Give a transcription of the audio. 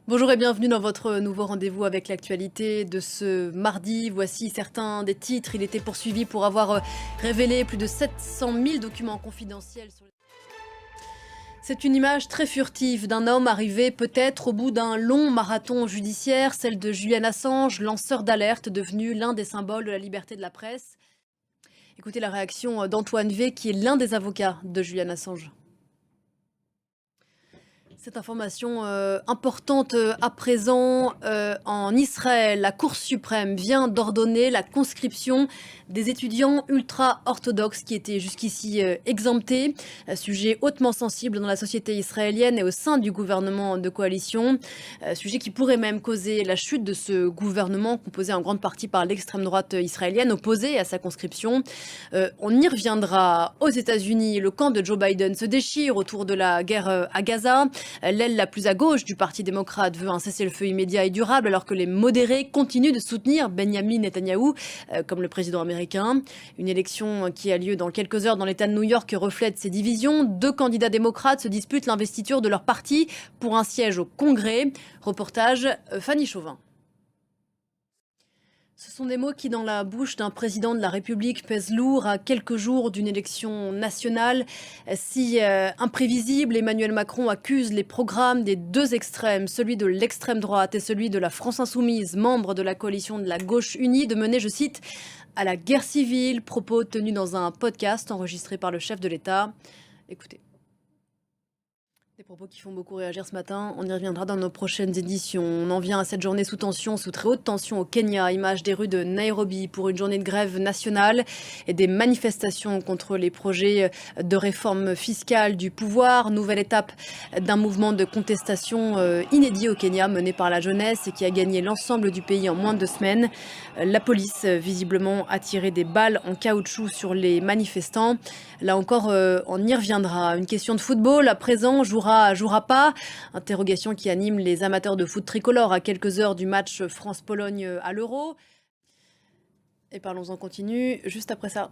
Bonjour et bienvenue dans votre nouveau rendez-vous avec l'actualité de ce mardi. Voici certains des titres. Il était poursuivi pour avoir révélé plus de 700 000 documents confidentiels. C'est une image très furtive d'un homme arrivé peut-être au bout d'un long marathon judiciaire, celle de Julian Assange, lanceur d'alerte devenu l'un des symboles de la liberté de la presse. Écoutez la réaction d'Antoine V, qui est l'un des avocats de Julian Assange. Cette information importante à présent en Israël, la Cour suprême vient d'ordonner la conscription des étudiants ultra-orthodoxes qui étaient jusqu'ici exemptés, sujet hautement sensible dans la société israélienne et au sein du gouvernement de coalition, sujet qui pourrait même causer la chute de ce gouvernement composé en grande partie par l'extrême droite israélienne opposée à sa conscription. On y reviendra. Aux États-Unis, le camp de Joe Biden se déchire autour de la guerre à Gaza. L'aile la plus à gauche du Parti démocrate veut un cessez-le-feu immédiat et durable, alors que les modérés continuent de soutenir Benyamin Netanyahou comme le président américain. Une élection qui a lieu dans quelques heures dans l'État de New York reflète ces divisions. Deux candidats démocrates se disputent l'investiture de leur parti pour un siège au Congrès. Reportage Fanny Chauvin. Ce sont des mots qui, dans la bouche d'un président de la République, pèsent lourd à quelques jours d'une élection nationale. Si imprévisible, Emmanuel Macron accuse les programmes des deux extrêmes, celui de l'extrême droite et celui de la France insoumise, membre de la coalition de la gauche unie, de mener, je cite, à la guerre civile, propos tenus dans un podcast enregistré par le chef de l'État. Écoutez. Des propos qui font beaucoup réagir ce matin. On y reviendra dans nos prochaines éditions. On en vient à cette journée sous tension, sous très haute tension au Kenya. Image des rues de Nairobi pour une journée de grève nationale et des manifestations contre les projets de réforme fiscale du pouvoir. Nouvelle étape d'un mouvement de contestation inédit au Kenya mené par la jeunesse et qui a gagné l'ensemble du pays en moins de 2 semaines. La police, visiblement, a tiré des balles en caoutchouc sur les manifestants. Là encore, on y reviendra. Une question de football à présent, jouera pas. Interrogation qui anime les amateurs de foot tricolore à quelques heures du match France-Pologne à l'Euro. Et parlons en continu juste après ça.